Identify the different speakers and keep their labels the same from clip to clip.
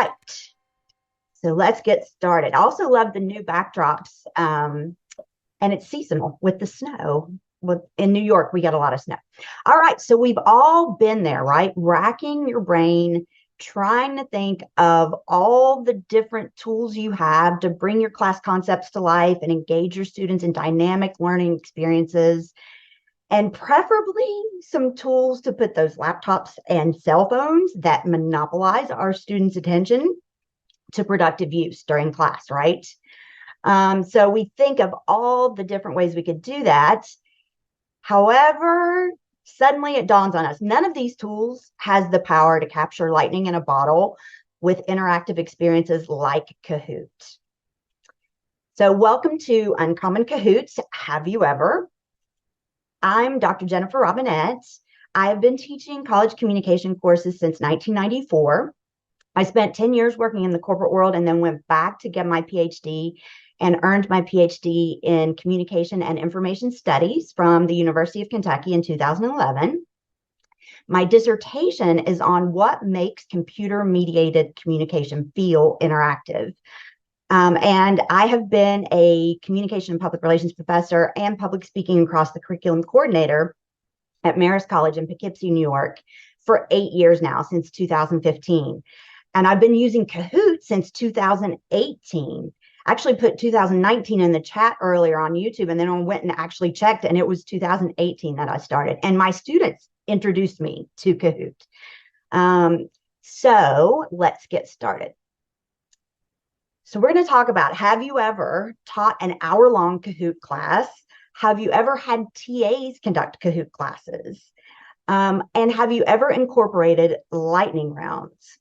Speaker 1: right. So let's get started. I also love the new backdrops, and it's seasonal with the snow. In New York, we get a lot of snow. All right, so we've all been there, right? Racking your brain, trying to think of all the different tools you have to bring your class concepts to life and engage your students in dynamic learning experiences, and preferably some tools to put those laptops and cell phones that monopolize our students' attention to productive use during class, right? So we think of all the different ways we could do that. However, suddenly it dawns on us, none of these tools has the power to capture lightning in a bottle with interactive experiences like Kahoot. So welcome to Uncommon Kahoots. Have you ever? I'm Dr. Jennifer Robinette. I've been teaching college communication courses since 1994. I spent 10 years working in the corporate world and then went back to get my PhD and earned my PhD in communication and information studies from the University of Kentucky in 2011. My dissertation is on what makes computer-mediated communication feel interactive. And I have been a communication and public relations professor and public speaking across the curriculum coordinator at Marist College in Poughkeepsie, New York for 8 years now, since 2015. And I've been using Kahoot since 2018. I actually put 2019 in the chat earlier on YouTube, and then I went and actually checked, and it was 2018 that I started. And my students introduced me to Kahoot. So let's get started. So we're going to talk about, have you ever taught an hour-long Kahoot class? Have you ever had TAs conduct Kahoot classes? And have you ever incorporated lightning rounds?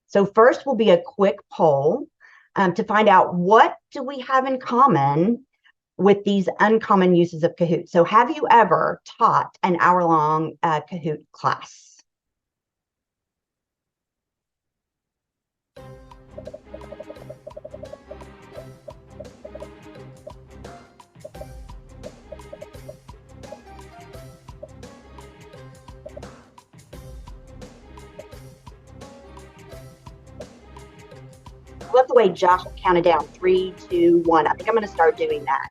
Speaker 1: So first will be a quick poll to find out, what do we have in common with these uncommon uses of Kahoot? So have you ever taught an hour-long Kahoot class? I love the way Josh counted down 3, 2, 1. I think I'm going to start doing that.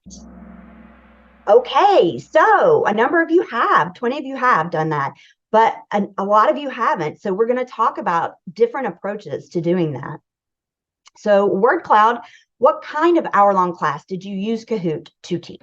Speaker 1: Okay, so a number of you have, 20 of you have done that, but a lot of you haven't. So we're going to talk about different approaches to doing that. So word cloud, what kind of hour-long class did you use Kahoot to teach?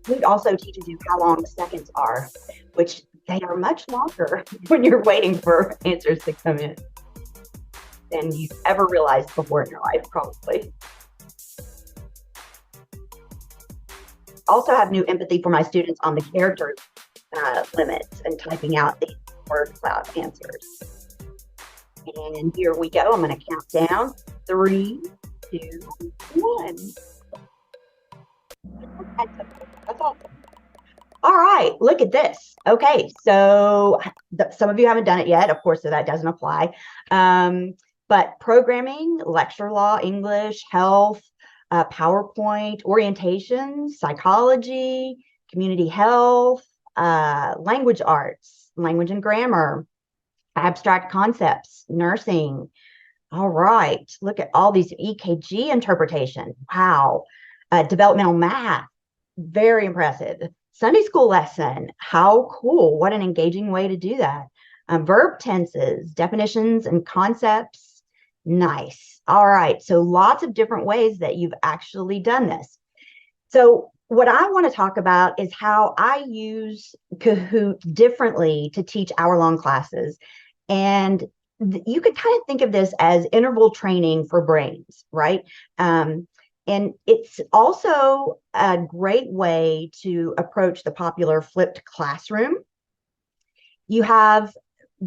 Speaker 1: Kahoot also teaches you how long seconds are, which they are much longer when you're waiting for answers to come in than you've ever realized before in your life, probably. Also have new empathy for my students on the character limits and typing out the word cloud answers. And here we go. I'm going to count down 3, 2, 1. That's awesome. All right, look at this. Okay, so some of you haven't done it yet, of course, so that doesn't apply. But programming, lecture law, English, health, PowerPoint, orientation, psychology, community health, language arts, language and grammar, abstract concepts, nursing. All right, look at all these EKG interpretation. Wow. Developmental math, very impressive. Sunday school lesson, how cool. What an engaging way to do that. Verb tenses, definitions and concepts, nice. All right, so lots of different ways that you've actually done this. So what I want to talk about is how I use Kahoot differently to teach hour-long classes. And you could kind of think of this as interval training for brains, right? And it's also a great way to approach the popular flipped classroom. You have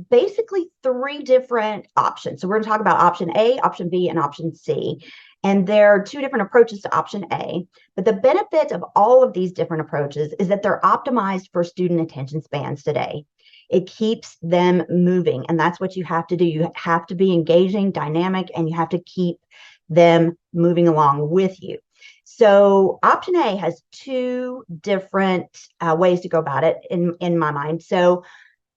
Speaker 1: basically three different options. So we're going to talk about option A, option B, and option C. And there are two different approaches to option A. But the benefit of all of these different approaches is that they're optimized for student attention spans today. It keeps them moving. And that's what you have to do. You have to be engaging, dynamic, and you have to keep them moving along with you. So option A has two different ways to go about it in my mind. So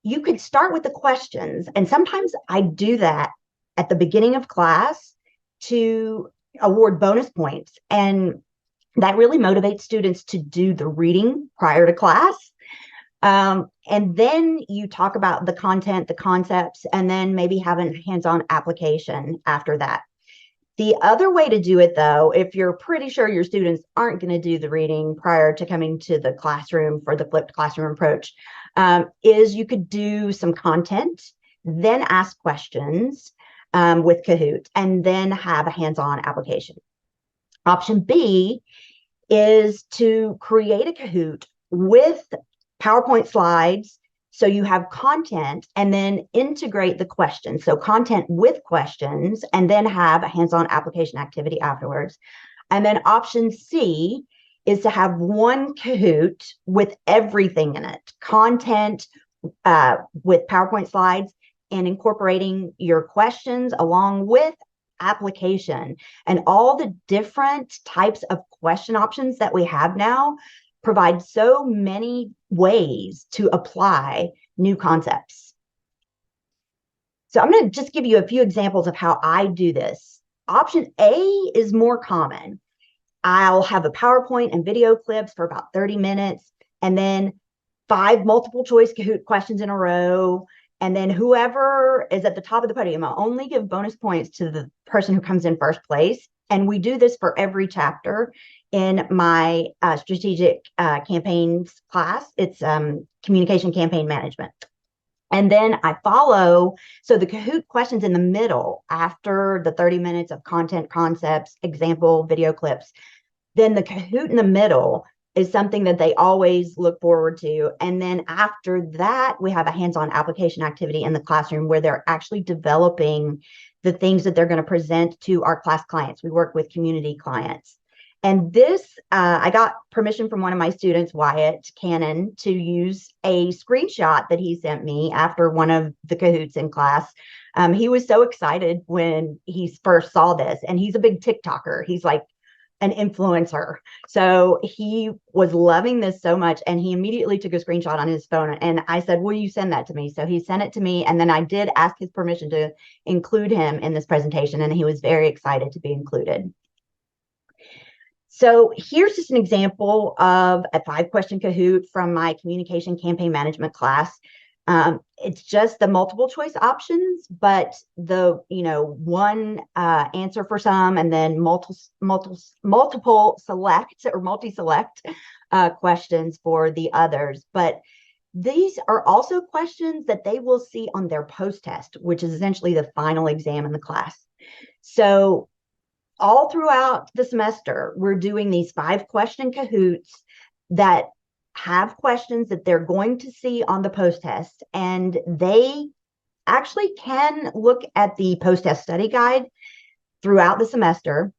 Speaker 1: you could start with the questions. And sometimes I do that at the beginning of class to award bonus points. And that really motivates students to do the reading prior to class. And then you talk about the content, the concepts, and then maybe have a hands-on application after that. The other way to do it, though, if you're pretty sure your students aren't going to do the reading prior to coming to the classroom for the flipped classroom approach, is you could do some content, then ask questions with Kahoot, and then have a hands-on application. Option B is to create a Kahoot with PowerPoint slides. So you have content and then integrate the questions. So content with questions and then have a hands-on application activity afterwards. And then option C is to have one Kahoot with everything in it, content with PowerPoint slides and incorporating your questions along with application. And all the different types of question options that we have now provide so many ways to apply new concepts. So I'm going to just give you a few examples of how I do this. Option A is more common. I'll have a PowerPoint and video clips for about 30 minutes, and then 5 multiple choice Kahoot questions in a row. And then whoever is at the top of the podium, I'll only give bonus points to the person who comes in first place. And we do this for every chapter in my strategic campaigns class. It's communication campaign management. And then I follow, so the Kahoot questions in the middle after the 30 minutes of content, concepts, example, video clips. Then the Kahoot in the middle is something that they always look forward to. And then after that, we have a hands-on application activity in the classroom where they're actually developing the things that they're going to present to our class clients. We work with community clients. And this, I got permission from one of my students, Wyatt Cannon, to use a screenshot that he sent me after one of the Kahoots in class. He was so excited when he first saw this, and he's a big TikToker. He's like an influencer. So he was loving this so much, and he immediately took a screenshot on his phone. And I said, will you send that to me? So he sent it to me, and then I did ask his permission to include him in this presentation, and he was very excited to be included. So here's just an example of a 5-question Kahoot from my communication campaign management class. It's just the multiple choice options, but the one answer for some, and then multiple select or multi-select questions for the others. But these are also questions that they will see on their post-test, which is essentially the final exam in the class. So all throughout the semester, we're doing these 5-question Kahoots that have questions that they're going to see on the post-test, and they actually can look at the post-test study guide throughout the semester.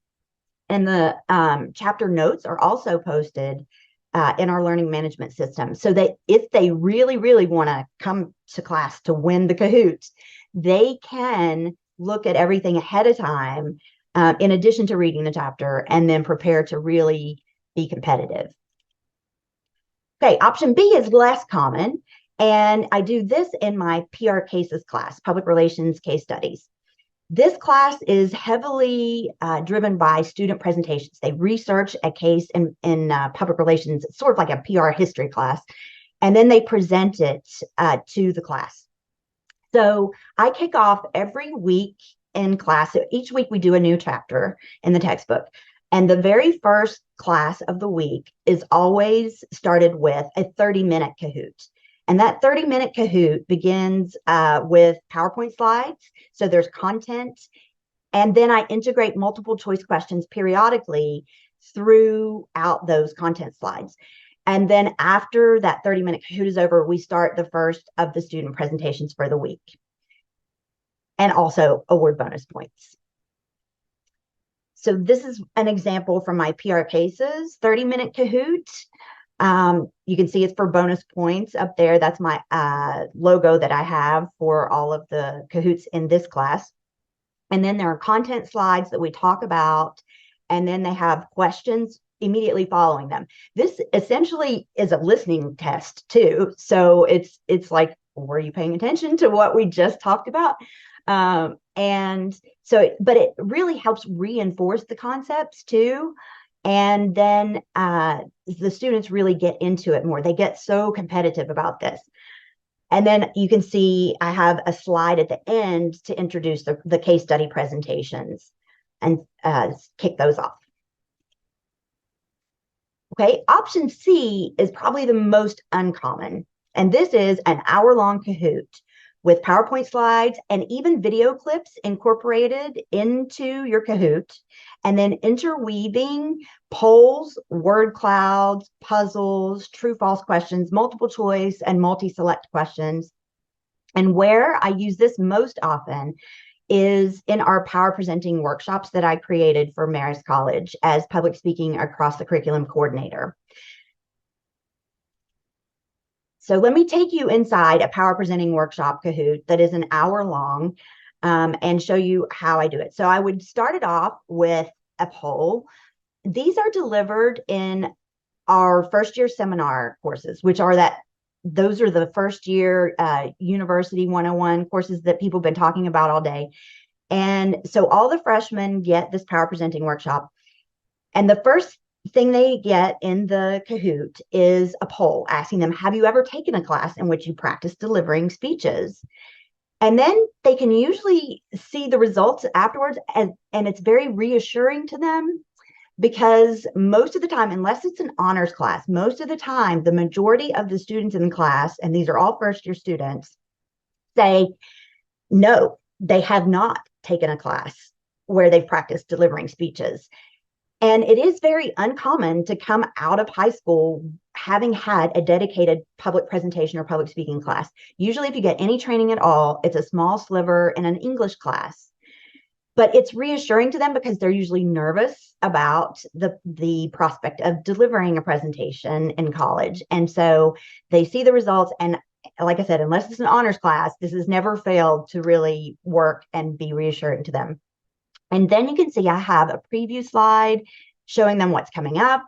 Speaker 1: And the chapter notes are also posted in our learning management system, so that if they really, really want to come to class to win the Kahoots, they can look at everything ahead of time, in addition to reading the chapter, and then prepare to really be competitive. Okay, option B is less common, and I do this in my PR cases class, public relations case studies. This class is heavily driven by student presentations. They research a case in public relations. It's sort of like a PR history class, and then they present it to the class. So I kick off every week in class. So each week we do a new chapter in the textbook. And the very first class of the week is always started with a 30-minute Kahoot. And that 30-minute Kahoot begins with PowerPoint slides. So there's content. And then I integrate multiple choice questions periodically throughout those content slides. And then after that 30-minute Kahoot is over, we start the first of the student presentations for the week, and also award bonus points. So this is an example from my PR Cases 30-minute Kahoot. You can see it's for bonus points up there. That's my logo that I have for all of the Kahoots in this class. And then there are content slides that we talk about, and then they have questions immediately following them. This essentially is a listening test too. So it's like, were you paying attention to what we just talked about? And so, but it really helps reinforce the concepts too. And then the students really get into it more. They get so competitive about this. And then you can see I have a slide at the end to introduce the case study presentations and kick those off. Okay, option C is probably the most uncommon. And this is an hour-long Kahoot with PowerPoint slides and even video clips incorporated into your Kahoot, and then interweaving polls, word clouds, puzzles, true-false questions, multiple choice, and multi-select questions. And where I use this most often is in our power presenting workshops that I created for Marist College as public speaking across the curriculum coordinator. So let me take you inside a power presenting workshop Kahoot that is an hour long and show you how I do it. So I would start it off with a poll. These are delivered in our first year seminar courses, which are those are the first year University 101 courses that people have been talking about all day. And so all the freshmen get this power presenting workshop. And the first thing they get in the Kahoot is a poll asking them, have you ever taken a class in which you practice delivering speeches? And then they can usually see the results afterwards, and it's very reassuring to them, because most of the time, unless it's an honors class, most of the time, the majority of the students in the class, and these are all first year students, say, no, they have not taken a class where they've practiced delivering speeches. And it is very uncommon to come out of high school having had a dedicated public presentation or public speaking class. Usually, if you get any training at all, it's a small sliver in an English class. But it's reassuring to them because they're usually nervous about the prospect of delivering a presentation in college. And so they see the results. And like I said, unless it's an honors class, this has never failed to really work and be reassuring to them. And then you can see I have a preview slide showing them what's coming up.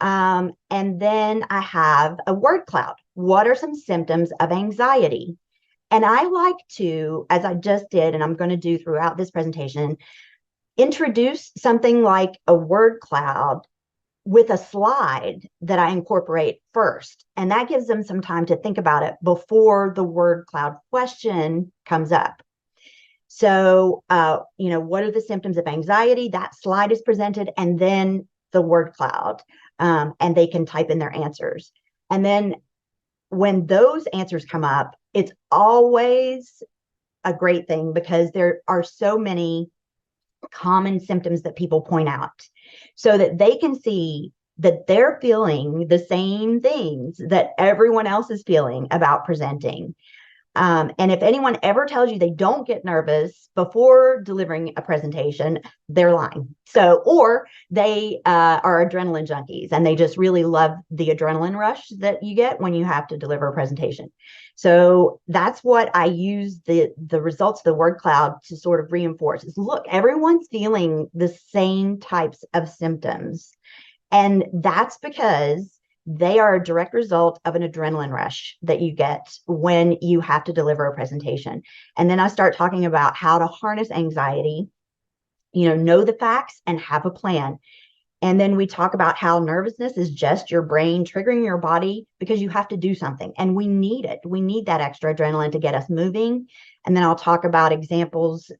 Speaker 1: And then I have a word cloud. What are some symptoms of anxiety? And I like to, as I just did, and I'm going to do throughout this presentation, introduce something like a word cloud with a slide that I incorporate first. And that gives them some time to think about it before the word cloud question comes up. So, what are the symptoms of anxiety? That slide is presented, and then the word cloud, and they can type in their answers. And then when those answers come up, it's always a great thing because there are so many common symptoms that people point out so that they can see that they're feeling the same things that everyone else is feeling about presenting. And if anyone ever tells you they don't get nervous before delivering a presentation, they're lying. So, or they are adrenaline junkies and they just really love the adrenaline rush that you get when you have to deliver a presentation. So that's what I use the results of the word cloud to sort of reinforce is, look, everyone's feeling the same types of symptoms. And that's because they are a direct result of an adrenaline rush that you get when you have to deliver a presentation. And then I start talking about how to harness anxiety, know the facts and have a plan. And then we talk about how nervousness is just your brain triggering your body because you have to do something. And we need it. We need that extra adrenaline to get us moving. And then I'll talk about examples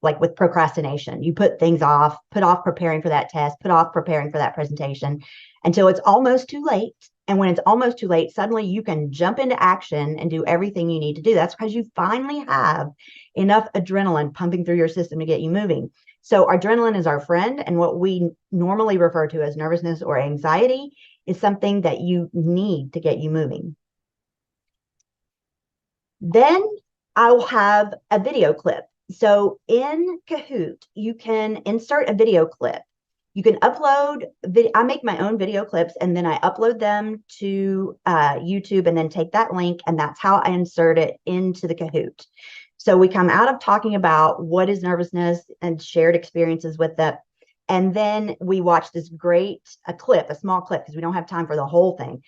Speaker 1: like with procrastination. You put things off, put off preparing for that test, put off preparing for that presentation until it's almost too late. And when it's almost too late, suddenly you can jump into action and do everything you need to do. That's because you finally have enough adrenaline pumping through your system to get you moving. So adrenaline is our friend, and what we normally refer to as nervousness or anxiety is something that you need to get you moving. Then I'll have a video clip. So in Kahoot, you can insert a video clip. You can upload, I make my own video clips and then I upload them to YouTube and then take that link, and that's how I insert it into the Kahoot. So we come out of talking about what is nervousness and shared experiences with that. And then we watch this great clip, a small clip, because we don't have time for the whole thing,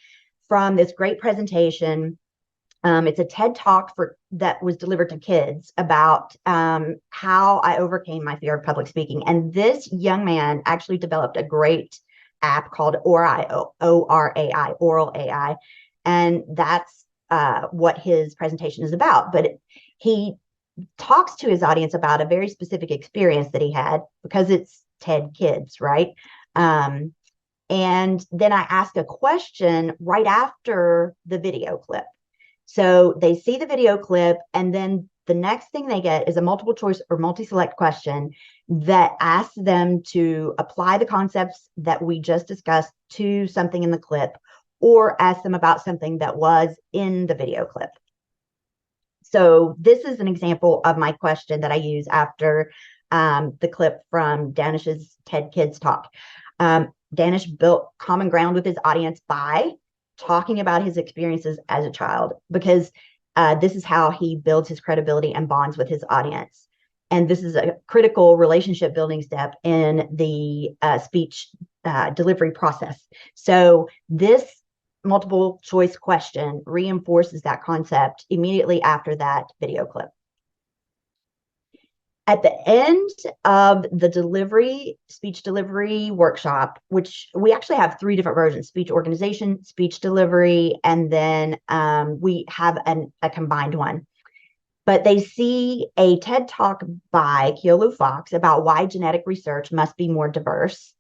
Speaker 1: from this great presentation. It's a TED Talk that was delivered to kids about how I overcame my fear of public speaking. And this young man actually developed a great app called ORAI, Oral AI. And that's what his presentation is about. But he talks to his audience about a very specific experience that he had, because it's TED Kids, right? And then I ask a question right after the video clip. So they see the video clip, and then the next thing they get is a multiple choice or multi-select question that asks them to apply the concepts that we just discussed to something in the clip, or ask them about something that was in the video clip. So this is an example of my question that I use after the clip from Danish's TED Kids talk. Danish built common ground with his audience by talking about his experiences as a child, because this is how he builds his credibility and bonds with his audience. And this is a critical relationship building step in the speech delivery process. So this multiple choice question reinforces that concept immediately after that video clip. At the end of the speech delivery workshop, which we actually have 3 different versions: speech organization, speech delivery, and then we have a combined one. But they see a TED Talk by Keolu Fox about why genetic research must be more diverse.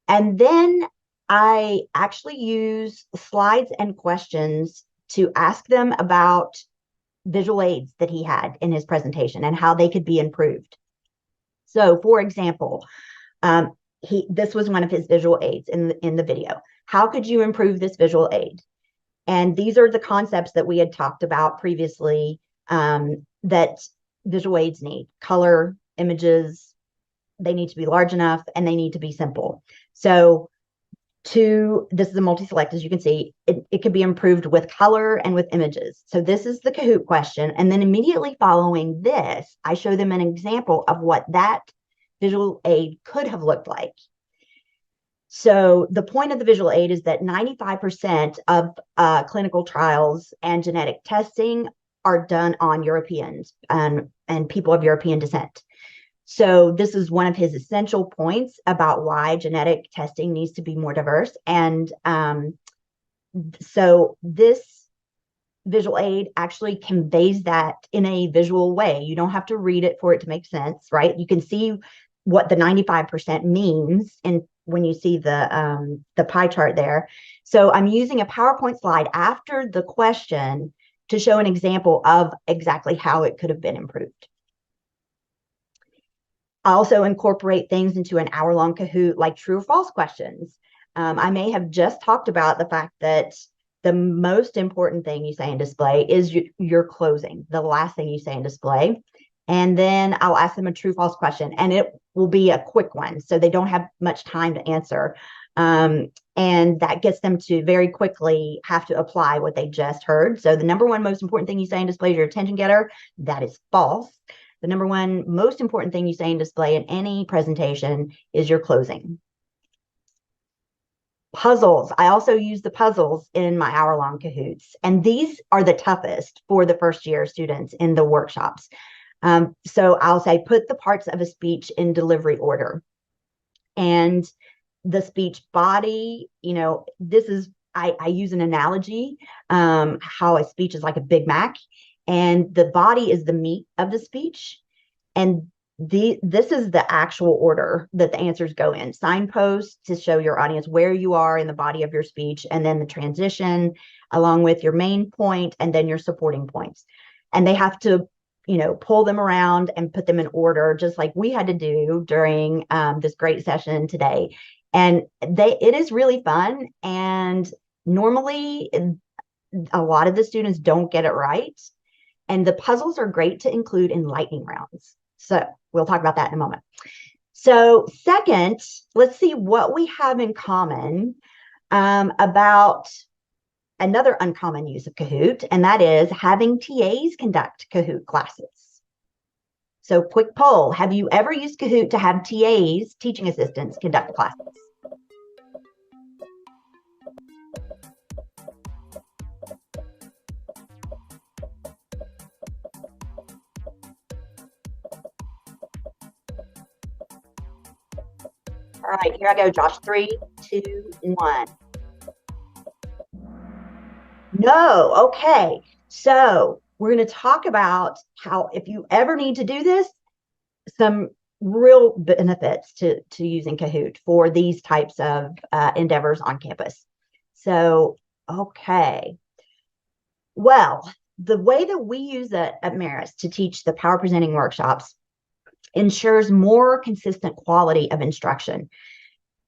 Speaker 1: And then I actually use slides and questions to ask them about visual aids that he had in his presentation and how they could be improved. So, for example, this was one of his visual aids in the video. How could you improve this visual aid? And these are the concepts that we had talked about previously that visual aids need: color, images, they need to be large enough, and they need to be simple. So this is a multi-select, as you can see, it could be improved with color and with images. So this is the Kahoot question. And then immediately following this, I show them an example of what that visual aid could have looked like. So the point of the visual aid is that 95% of clinical trials and genetic testing are done on Europeans and people of European descent. So this is one of his essential points about why genetic testing needs to be more diverse. And so this visual aid actually conveys that in a visual way. You don't have to read it for it to make sense, right? You can see what the 95% means when you see the pie chart there. So I'm using a PowerPoint slide after the question to show an example of exactly how it could have been improved. I also incorporate things into an hour-long Kahoot, like true or false questions. I may have just talked about the fact that the most important thing you say in display is your closing, the last thing you say in display. And then I'll ask them a true false question, and it will be a quick one, so they don't have much time to answer. And that gets them to very quickly have to apply what they just heard. So the number one most important thing you say in display is your attention getter. That is false. The number one most important thing you say in display in any presentation is your closing. Puzzles. I also use the puzzles in my hour-long Kahoots, and these are the toughest for the first-year students in the workshops. So I'll say, put the parts of a speech in delivery order. And the speech body, I use an analogy, how a speech is like a Big Mac, and the body is the meat of the speech. And this is the actual order that the answers go in: signposts to show your audience where you are in the body of your speech, and then the transition along with your main point, and then your supporting points. And they have to, pull them around and put them in order, just like we had to do during this great session today. And it is really fun. And normally a lot of the students don't get it right. And the puzzles are great to include in lightning rounds. So we'll talk about that in a moment. So second, let's see what we have in common about another uncommon use of Kahoot, and that is having TAs conduct Kahoot classes. So quick poll, have you ever used Kahoot to have TAs, teaching assistants, conduct classes? All right, here I go, Josh. 3, 2, 1. No, okay. So we're going to talk about how, if you ever need to do this, some real benefits to using Kahoot for these types of endeavors on campus. So, okay. Well, the way that we use it at Marist to teach the power presenting workshops ensures more consistent quality of instruction.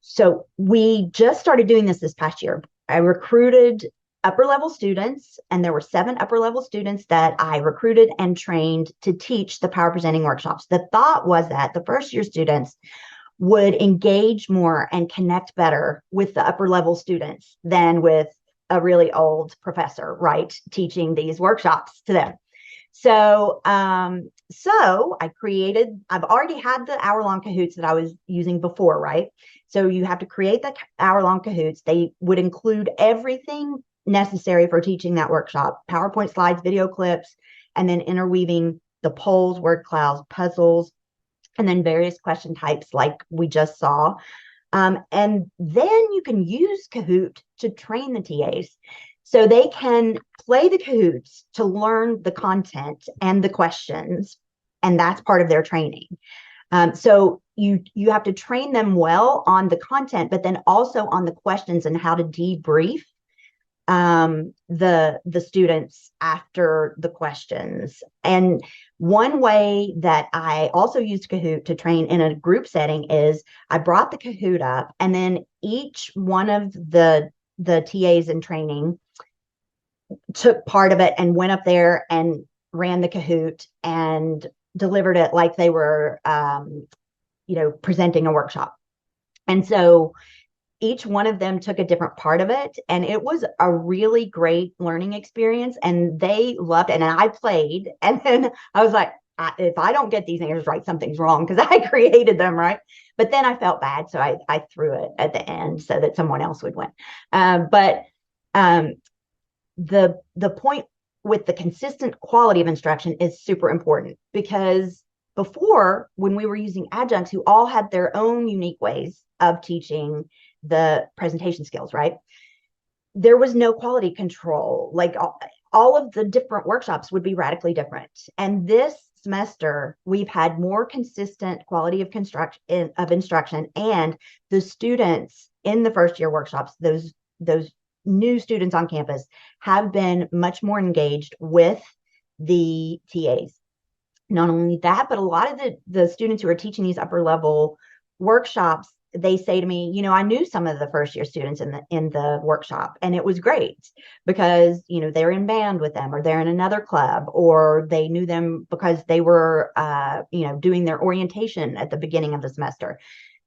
Speaker 1: So we just started doing this past year. I recruited upper level students, and there were 7 upper level students that I recruited and trained to teach the power presenting workshops. The thought was that the first year students would engage more and connect better with the upper level students than with a really old professor, right, teaching these workshops to them. So, I've already had the hour-long Kahoots that I was using before, right? So you have to create the hour-long Kahoots. They would include everything necessary for teaching that workshop: PowerPoint slides, video clips, and then interweaving the polls, word clouds, puzzles, and then various question types like we just saw. And then you can use Kahoot to train the TAs. So they can play the Kahoots to learn the content and the questions, and that's part of their training. So you have to train them well on the content, but then also on the questions and how to debrief the students after the questions. And one way that I also used Kahoot to train in a group setting is I brought the Kahoot up, and then each one of the TAs in training took part of it and went up there and ran the Kahoot and delivered it like they were, presenting a workshop. And so each one of them took a different part of it, and it was a really great learning experience, and they loved it. And I played, and then I was like, if I don't get these answers right, something's wrong, because I created them, right? But then I felt bad, so I threw it at the end so that someone else would win. But the point with the consistent quality of instruction is super important, because before, when we were using adjuncts who all had their own unique ways of teaching the presentation skills, right, there was no quality control. Like all of the different workshops would be radically different. And this semester, we've had more consistent quality of instruction, and the students in the first year workshops, those new students on campus, have been much more engaged with the TAs. Not only that, but a lot of the students who are teaching these upper level workshops, they say to me, I knew some of the first year students in the workshop, and it was great because, they're in band with them, or they're in another club, or they knew them because they were, doing their orientation at the beginning of the semester.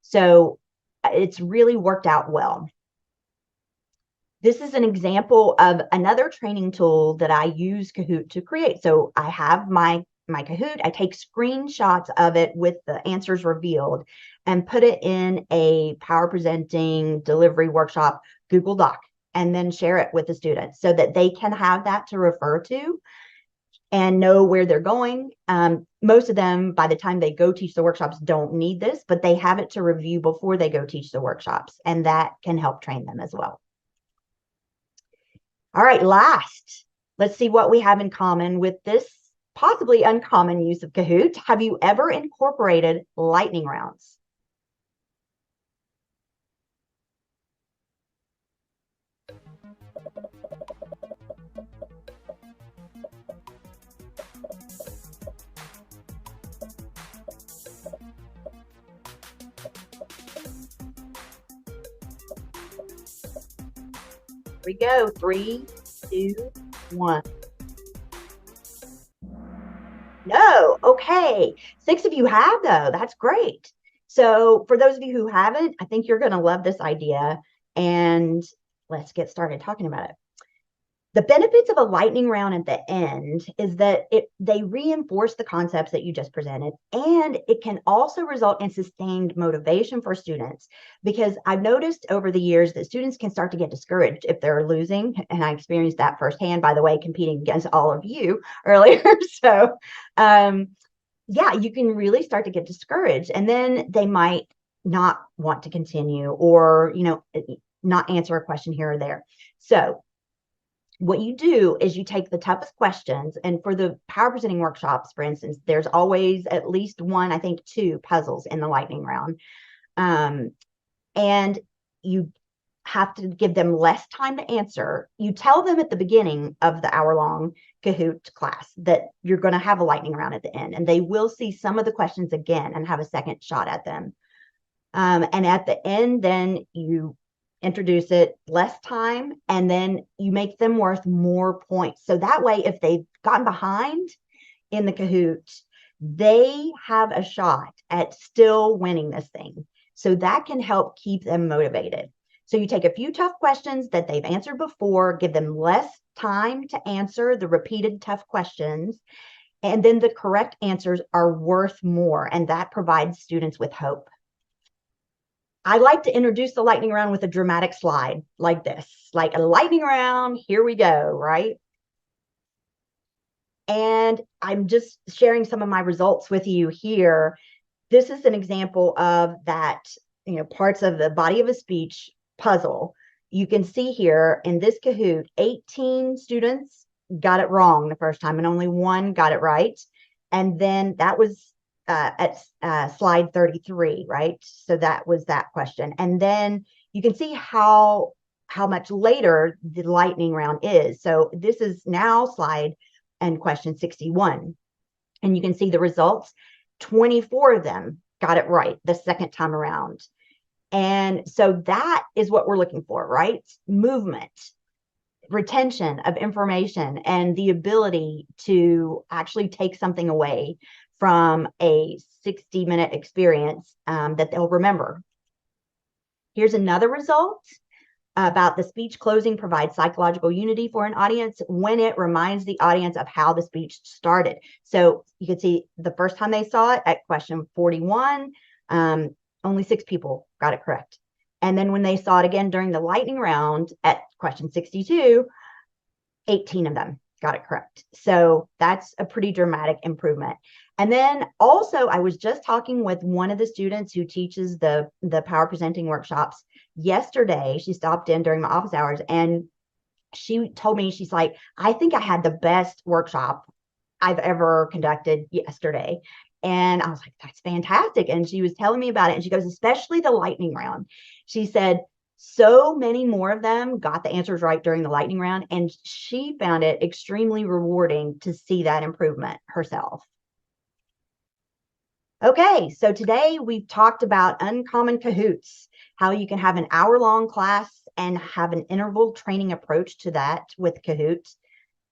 Speaker 1: So it's really worked out well. This is an example of another training tool that I use Kahoot to create. So I have my Kahoot. I take screenshots of it with the answers revealed and put it in a power presenting delivery workshop Google Doc, and then share it with the students so that they can have that to refer to and know where they're going. Most of them, by the time they go teach the workshops, don't need this, but they have it to review before they go teach the workshops, and that can help train them as well. All right, last, let's see what we have in common with this possibly uncommon use of Kahoot. Have you ever incorporated lightning rounds? we go. 3, 2, 1. No. Okay. 6 of you have, though. That's great. So for those of you who haven't, I think you're going to love this idea. And let's get started talking about it. The benefits of a lightning round at the end is that they reinforce the concepts that you just presented, and it can also result in sustained motivation for students, because I've noticed over the years that students can start to get discouraged if they're losing, and I experienced that firsthand, by the way, competing against all of you earlier. So yeah, you can really start to get discouraged, and then they might not want to continue, or not answer a question here or there. So what you do is you take the toughest questions, and for the power presenting workshops, for instance, there's always at least one, I think 2 puzzles in the lightning round. And you have to give them less time to answer. You tell them at the beginning of the hour-long Kahoot class that you're going to have a lightning round at the end, and they will see some of the questions again and have a second shot at them. And at the end, then you introduce it less time, and then you make them worth more points. So that way, if they've gotten behind in the Kahoot, they have a shot at still winning this thing. So that can help keep them motivated. So you take a few tough questions that they've answered before, give them less time to answer the repeated tough questions, and then the correct answers are worth more, and that provides students with hope. I like to introduce the lightning round with a dramatic slide like this, like a lightning round, here we go, right? And I'm just sharing some of my results with you here. This is an example of that, parts of the body of a speech puzzle. You can see here in this Kahoot, 18 students got it wrong the first time and only 1 got it right. And then that was at slide 33, right? So that was that question. And then you can see how much later the lightning round is. So this is now slide and question 61. And you can see the results. 24 of them got it right the second time around. And so that is what we're looking for, right? Movement, retention of information, and the ability to actually take something away from a 60-minute experience that they'll remember. Here's another result about the speech closing provides psychological unity for an audience when it reminds the audience of how the speech started. So you can see the first time they saw it at question 41, only 6 people got it correct. And then when they saw it again during the lightning round at question 62, 18 of them got it correct. So that's a pretty dramatic improvement. And then also, I was just talking with one of the students who teaches the power presenting workshops yesterday. She stopped in during my office hours, and she told me, she's like, I think I had the best workshop I've ever conducted yesterday. And I was like, that's fantastic. And she was telling me about it. And she goes, especially the lightning round. She said, so many more of them got the answers right during the lightning round. And she found it extremely rewarding to see that improvement herself. Okay, so today we've talked about uncommon Kahoots, how you can have an hour-long class and have an interval training approach to that with Kahoot,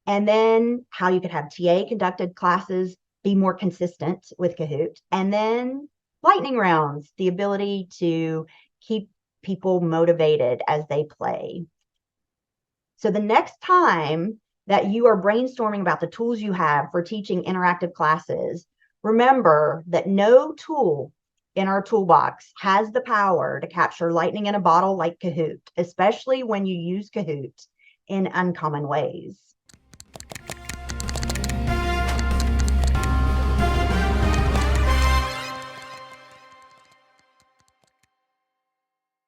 Speaker 1: and then how you could have TA-conducted classes be more consistent with Kahoot, and then lightning rounds, the ability to keep people motivated as they play. So the next time that you are brainstorming about the tools you have for teaching interactive classes, remember that no tool in our toolbox has the power to capture lightning in a bottle like Kahoot, especially when you use Kahoot in uncommon ways.